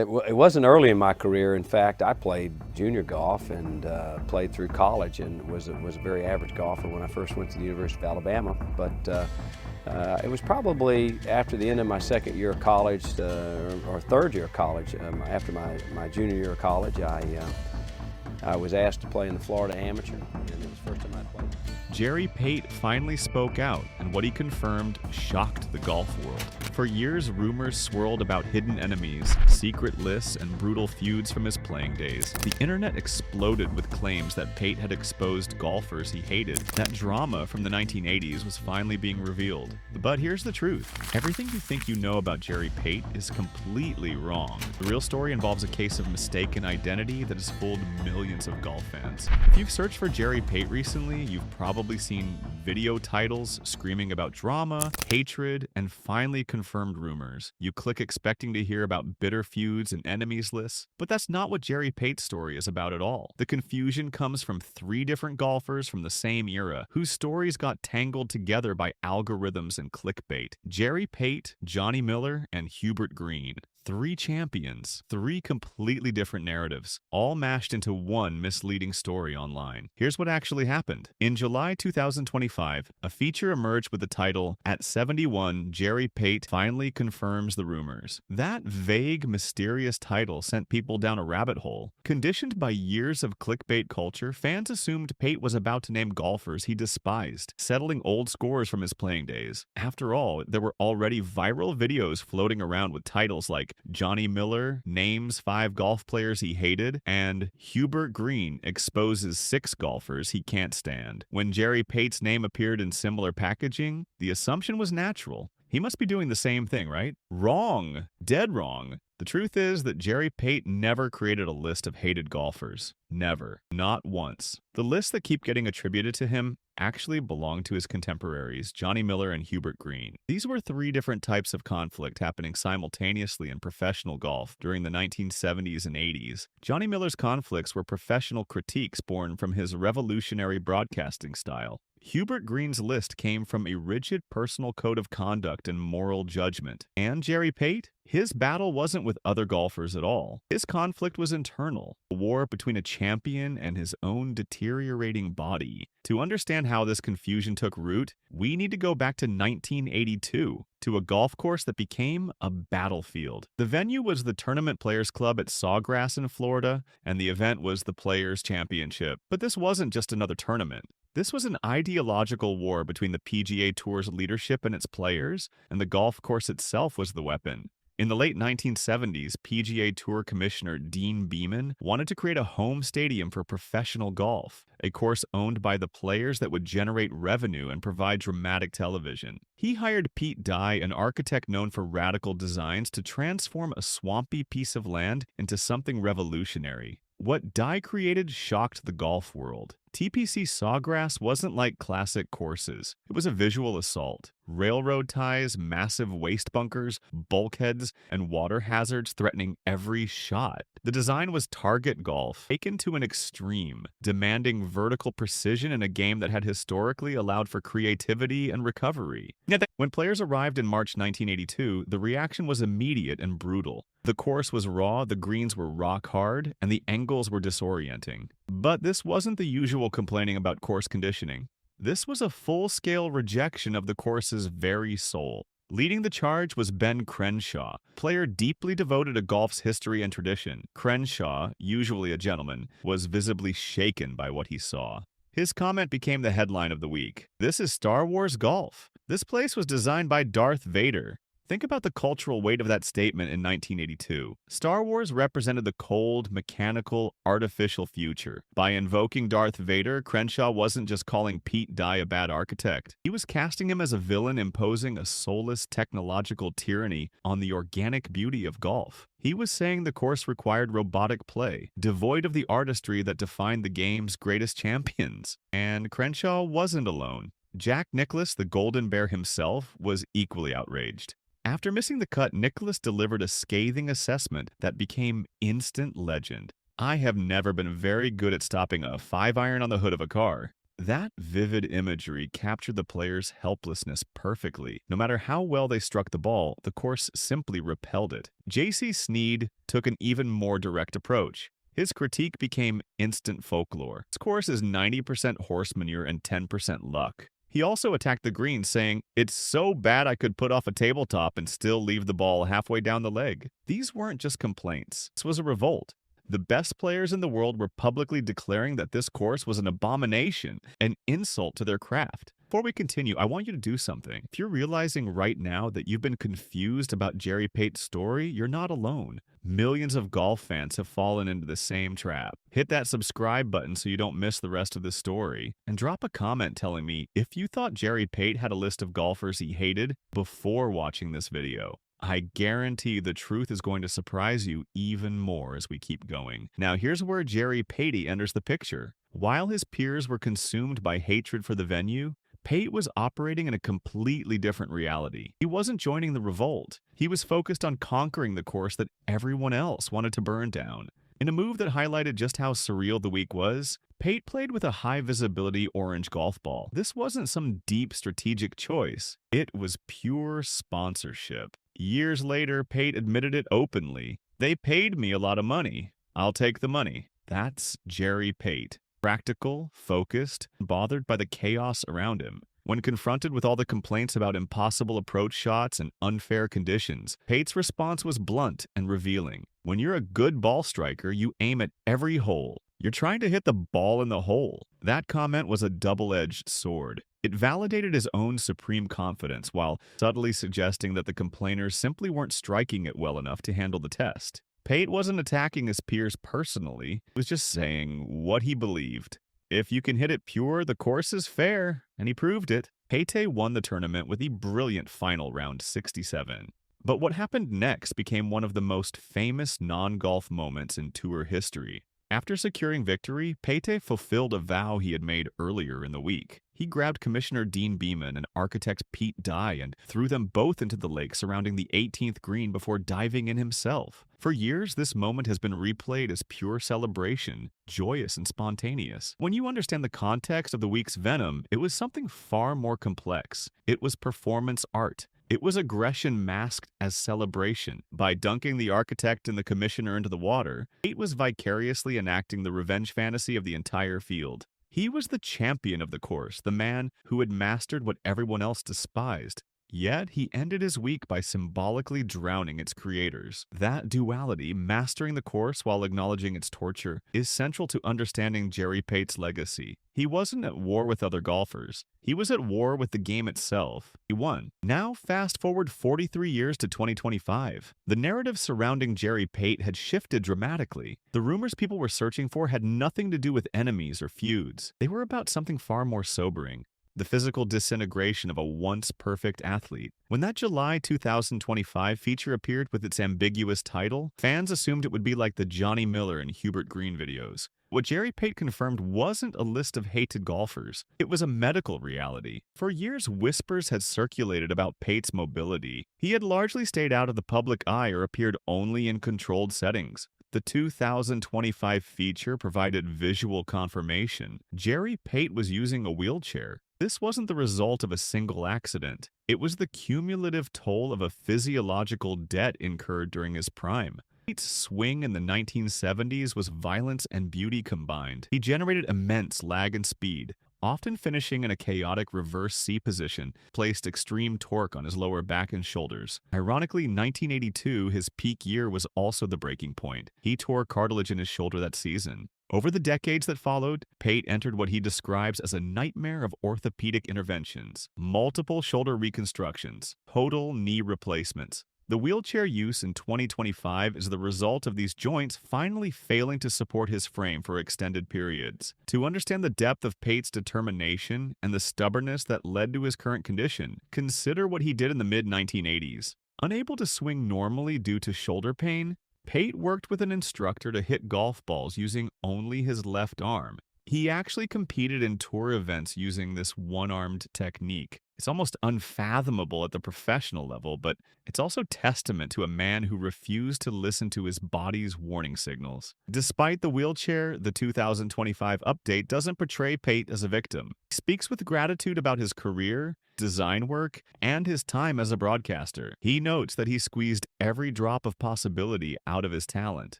It wasn't early in my career. In fact, I played junior golf and played through college and was a very average golfer when I first went to the University of Alabama. But it was probably after the end of my second year of college or third year of college. After my junior year of college, I was asked to play in the Florida Amateur, and it was the first time I played. Jerry Pate finally spoke out, and what he confirmed shocked the golf world. For years, rumors swirled about hidden enemies, secret lists, and brutal feuds from his playing days. The internet exploded with claims that Pate had exposed golfers he hated. That drama from the 1980s was finally being revealed. But here's the truth. Everything you think you know about Jerry Pate is completely wrong. The real story involves a case of mistaken identity that has fooled millions of golf fans. If you've searched for Jerry Pate recently, you've probably seen video titles screaming about drama, hatred, and finally confirmed rumors. You click expecting to hear about bitter feuds and enemies lists, but that's not what Jerry Pate's story is about at all. The confusion comes from three different golfers from the same era, whose stories got tangled together by algorithms and clickbait. Jerry Pate, Johnny Miller, and Hubert Green. Three champions, three completely different narratives, all mashed into one misleading story online. Here's what actually happened. In July 2025, a feature emerged with the title, "At 71, Jerry Pate finally confirms the rumors." That vague, mysterious title sent people down a rabbit hole. Conditioned by years of clickbait culture, fans assumed Pate was about to name golfers he despised, settling old scores from his playing days. After all, there were already viral videos floating around with titles like Johnny Miller names 5 golf players he hated, and Hubert Green exposes 6 golfers he can't stand. When Jerry Pate's name appeared in similar packaging, the assumption was natural. He must be doing the same thing, right? Wrong. Dead wrong. The truth is that Jerry Pate never created a list of hated golfers. Never. Not once. The lists that keep getting attributed to him actually belong to his contemporaries, Johnny Miller and Hubert Green. These were 3 different types of conflict happening simultaneously in professional golf during the 1970s and 80s. Johnny Miller's conflicts were professional critiques born from his revolutionary broadcasting style. Hubert Green's list came from a rigid personal code of conduct and moral judgment. And Jerry Pate? His battle wasn't with other golfers at all. His conflict was internal, a war between a champion and his own deteriorating body. To understand how this confusion took root, we need to go back to 1982, to a golf course that became a battlefield. The venue was the Tournament Players Club at Sawgrass in Florida, and the event was the Players Championship. But this wasn't just another tournament. This was an ideological war between the PGA Tour's leadership and its players, and the golf course itself was the weapon. In the late 1970s, PGA Tour Commissioner Dean Beeman wanted to create a home stadium for professional golf, a course owned by the players that would generate revenue and provide dramatic television. He hired Pete Dye, an architect known for radical designs, to transform a swampy piece of land into something revolutionary. What Dye created shocked the golf world. TPC Sawgrass wasn't like classic courses. It was a visual assault. Railroad ties, massive waste bunkers, bulkheads, and water hazards threatening every shot. The design was target golf, taken to an extreme, demanding vertical precision in a game that had historically allowed for creativity and recovery. When players arrived in March 1982, the reaction was immediate and brutal. The course was raw, the greens were rock hard, and the angles were disorienting. But this wasn't the usual complaining about course conditioning. This was a full-scale rejection of the course's very soul. Leading the charge was Ben Crenshaw, player deeply devoted to golf's history and tradition. Crenshaw, usually a gentleman, was visibly shaken by what he saw. His comment became the headline of the week. "This is Star Wars golf. This place was designed by Darth Vader." Think about the cultural weight of that statement in 1982. Star Wars represented the cold, mechanical, artificial future. By invoking Darth Vader, Crenshaw wasn't just calling Pete Dye a bad architect. He was casting him as a villain imposing a soulless technological tyranny on the organic beauty of golf. He was saying the course required robotic play, devoid of the artistry that defined the game's greatest champions. And Crenshaw wasn't alone. Jack Nicklaus, the Golden Bear himself, was equally outraged. After missing the cut, Nicklaus delivered a scathing assessment that became instant legend. "I have never been very good at stopping a 5-iron on the hood of a car. That vivid imagery captured the player's helplessness perfectly. No matter how well they struck the ball, the course simply repelled it. J.C. Sneed took an even more direct approach. His critique became instant folklore. This course is 90% horse manure and 10% luck. He also attacked the green, saying, "It's so bad I could put off a tabletop and still leave the ball halfway down the leg." These weren't just complaints. This was a revolt. The best players in the world were publicly declaring that this course was an abomination, an insult to their craft. Before we continue, I want you to do something. If you're realizing right now that you've been confused about Jerry Pate's story, you're not alone. Millions of golf fans have fallen into the same trap. Hit that subscribe button so you don't miss the rest of the story, and drop a comment telling me if you thought Jerry Pate had a list of golfers he hated before watching this video. I guarantee the truth is going to surprise you even more as we keep going. Now here's where Jerry Pate enters the picture. While his peers were consumed by hatred for the venue, Pate was operating in a completely different reality. He wasn't joining the revolt. He was focused on conquering the course that everyone else wanted to burn down. In a move that highlighted just how surreal the week was, Pate played with a high-visibility orange golf ball. This wasn't some deep strategic choice. It was pure sponsorship. Years later, Pate admitted it openly. "They paid me a lot of money. I'll take the money." That's Jerry Pate. Practical, focused, bothered by the chaos around him. When confronted with all the complaints about impossible approach shots and unfair conditions, Pate's response was blunt and revealing. When you're a good ball striker, you aim at every hole. You're trying to hit the ball in the hole. That comment was a double-edged sword. It validated his own supreme confidence while subtly suggesting that the complainers simply weren't striking it well enough to handle the test. Pate wasn't attacking his peers personally, he was just saying what he believed. If you can hit it pure, the course is fair, and he proved it. Pate won the tournament with the brilliant final round 67. But what happened next became one of the most famous non-golf moments in tour history. After securing victory, Pate fulfilled a vow he had made earlier in the week. He grabbed Commissioner Dean Beeman and architect Pete Dye and threw them both into the lake surrounding the 18th green before diving in himself. For years, this moment has been replayed as pure celebration, joyous and spontaneous. When you understand the context of the week's venom, it was something far more complex. It was performance art. It was aggression masked as celebration. By dunking the architect and the commissioner into the water, Pate was vicariously enacting the revenge fantasy of the entire field. He was the champion of the course, the man who had mastered what everyone else despised. Yet he ended his week by symbolically drowning its creators. That duality, mastering the course while acknowledging its torture, is central to understanding Jerry Pate's legacy. He wasn't at war with other golfers. He was at war with the game itself. He won. Now fast forward 43 years to 2025. The narrative surrounding Jerry Pate had shifted dramatically. The rumors people were searching for had nothing to do with enemies or feuds. They were about something far more sobering. The physical disintegration of a once-perfect athlete. When that July 2025 feature appeared with its ambiguous title, fans assumed it would be like the Johnny Miller and Hubert Green videos. What Jerry Pate confirmed wasn't a list of hated golfers. It was a medical reality. For years, whispers had circulated about Pate's mobility. He had largely stayed out of the public eye or appeared only in controlled settings. The 2025 feature provided visual confirmation. Jerry Pate was using a wheelchair. This wasn't the result of a single accident. It was the cumulative toll of a physiological debt incurred during his prime. Pate's swing in the 1970s was violence and beauty combined. He generated immense lag and speed, often finishing in a chaotic reverse C position, placed extreme torque on his lower back and shoulders. Ironically, 1982, his peak year, was also the breaking point. He tore cartilage in his shoulder that season. Over the decades that followed, Pate entered what he describes as a nightmare of orthopedic interventions, multiple shoulder reconstructions, total knee replacements. The wheelchair use in 2025 is the result of these joints finally failing to support his frame for extended periods. To understand the depth of Pate's determination and the stubbornness that led to his current condition, consider what he did in the mid-1980s. Unable to swing normally due to shoulder pain, Pate worked with an instructor to hit golf balls using only his left arm. He actually competed in tour events using this one-armed technique. It's almost unfathomable at the professional level, but it's also testament to a man who refused to listen to his body's warning signals. Despite the wheelchair, the 2025 update doesn't portray Pate as a victim. He speaks with gratitude about his career, design work, and his time as a broadcaster. He notes that he squeezed every drop of possibility out of his talent.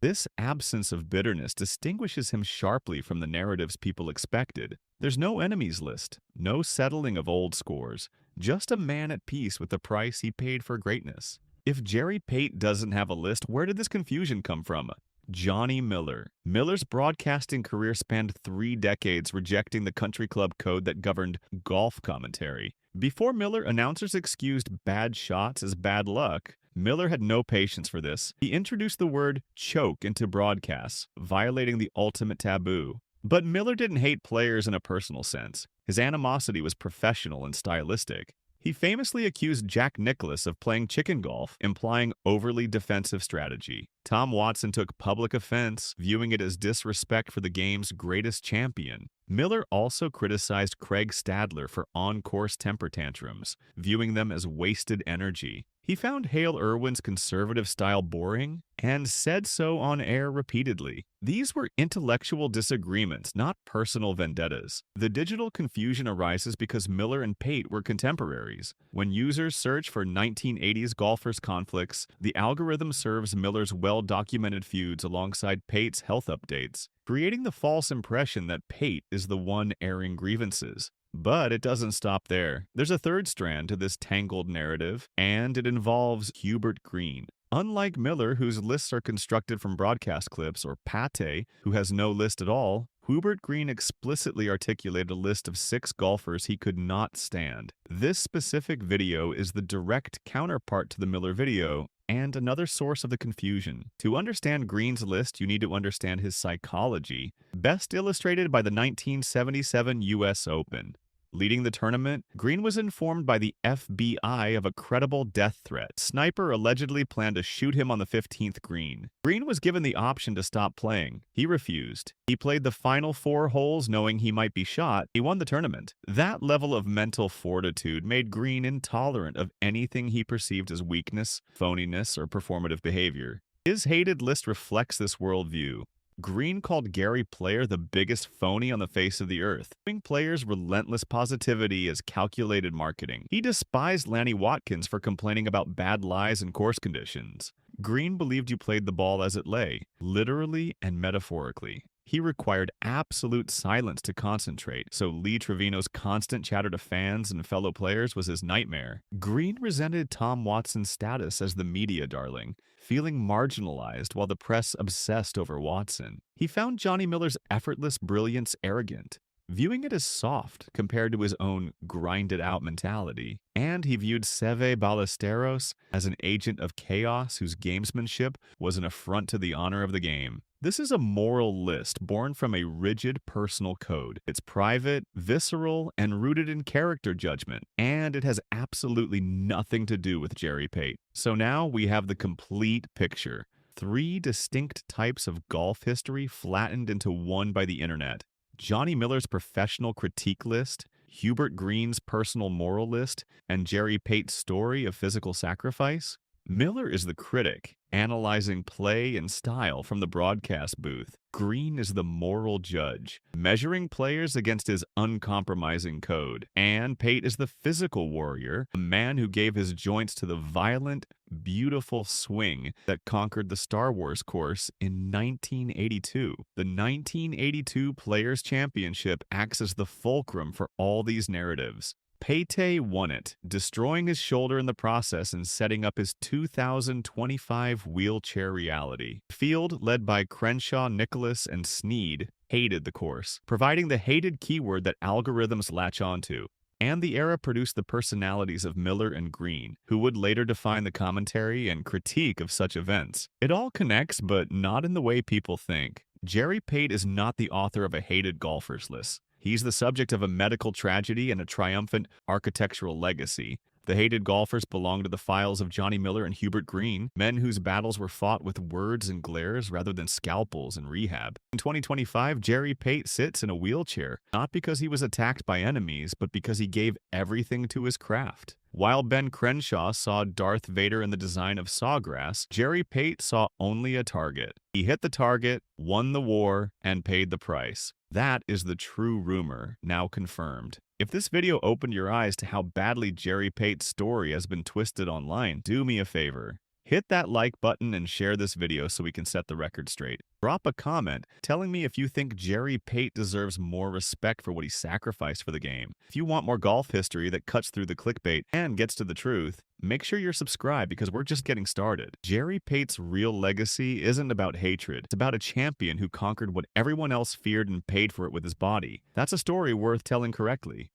This absence of bitterness distinguishes him sharply from the narratives people expected. There's no enemies list, no settling of old scores, just a man at peace with the price he paid for greatness. If Jerry Pate doesn't have a list, where did this confusion come from? Johnny Miller. Miller's broadcasting career spanned 3 decades, rejecting the country club code that governed golf commentary. Before Miller, announcers excused bad shots as bad luck. Miller had no patience for this. He introduced the word choke into broadcasts, violating the ultimate taboo. But Miller didn't hate players in a personal sense. His animosity was professional and stylistic. He famously accused Jack Nicklaus of playing chicken golf, implying overly defensive strategy. Tom Watson took public offense, viewing it as disrespect for the game's greatest champion. Miller also criticized Craig Stadler for on-course temper tantrums, viewing them as wasted energy. He found Hale Irwin's conservative style boring and said so on air repeatedly. These were intellectual disagreements, not personal vendettas. The digital confusion arises because Miller and Pate were contemporaries. When users search for 1980s golfers' conflicts, the algorithm serves Miller's well-documented feuds alongside Pate's health updates, creating the false impression that Pate is the one airing grievances. But it doesn't stop there. There's a third strand to this tangled narrative, and it involves Hubert Green. Unlike Miller, whose lists are constructed from broadcast clips, or Pate, who has no list at all, Hubert Green explicitly articulated a list of 6 golfers he could not stand. This specific video is the direct counterpart to the Miller video, and another source of the confusion. To understand Green's list, you need to understand his psychology, best illustrated by the 1977 U.S. Open. Leading the tournament, Green was informed by the FBI of a credible death threat. Sniper allegedly planned to shoot him on the 15th green. Green was given the option to stop playing. He refused. He played the final 4 holes knowing he might be shot. He won the tournament. That level of mental fortitude made Green intolerant of anything he perceived as weakness, phoniness, or performative behavior. His hated list reflects this worldview. Green called Gary Player the biggest phony on the face of the earth, viewing Player's relentless positivity as calculated marketing. He despised Lanny Watkins for complaining about bad lies and course conditions. Green believed you played the ball as it lay, literally and metaphorically. He required absolute silence to concentrate, so Lee Trevino's constant chatter to fans and fellow players was his nightmare. Green resented Tom Watson's status as the media darling, feeling marginalized while the press obsessed over Watson. He found Johnny Miller's effortless brilliance arrogant, viewing it as soft compared to his own grinded-out mentality. And he viewed Seve Ballesteros as an agent of chaos whose gamesmanship was an affront to the honor of the game. This is a moral list born from a rigid personal code. It's private, visceral, and rooted in character judgment, and it has absolutely nothing to do with Jerry Pate. So now we have the complete picture. 3 distinct types of golf history flattened into one by the internet. Johnny Miller's professional critique list, Hubert Green's personal moral list, and Jerry Pate's story of physical sacrifice. Miller is the critic, analyzing play and style from the broadcast booth. Green is the moral judge, measuring players against his uncompromising code. And Pate is the physical warrior, a man who gave his joints to the violent, beautiful swing that conquered the Star Wars course in 1982. The 1982 Players' Championship acts as the fulcrum for all these narratives. Pate won it, destroying his shoulder in the process and setting up his 2025 wheelchair reality. The field, led by Crenshaw, Nicholas, and Snead, hated the course, providing the hated keyword that algorithms latch onto. And the era produced the personalities of Miller and Green, who would later define the commentary and critique of such events. It all connects, but not in the way people think. Jerry Pate is not the author of a hated golfers list. He's the subject of a medical tragedy and a triumphant architectural legacy. The hated golfers belong to the files of Johnny Miller and Hubert Green, men whose battles were fought with words and glares rather than scalpels and rehab. In 2025, Jerry Pate sits in a wheelchair, not because he was attacked by enemies, but because he gave everything to his craft. While Ben Crenshaw saw Darth Vader in the design of Sawgrass, Jerry Pate saw only a target. He hit the target, won the war, and paid the price. That is the true rumor, now confirmed. If this video opened your eyes to how badly Jerry Pate's story has been twisted online, do me a favor. Hit that like button and share this video so we can set the record straight. Drop a comment telling me if you think Jerry Pate deserves more respect for what he sacrificed for the game. If you want more golf history that cuts through the clickbait and gets to the truth, make sure you're subscribed because we're just getting started. Jerry Pate's real legacy isn't about hatred. It's about a champion who conquered what everyone else feared and paid for it with his body. That's a story worth telling correctly.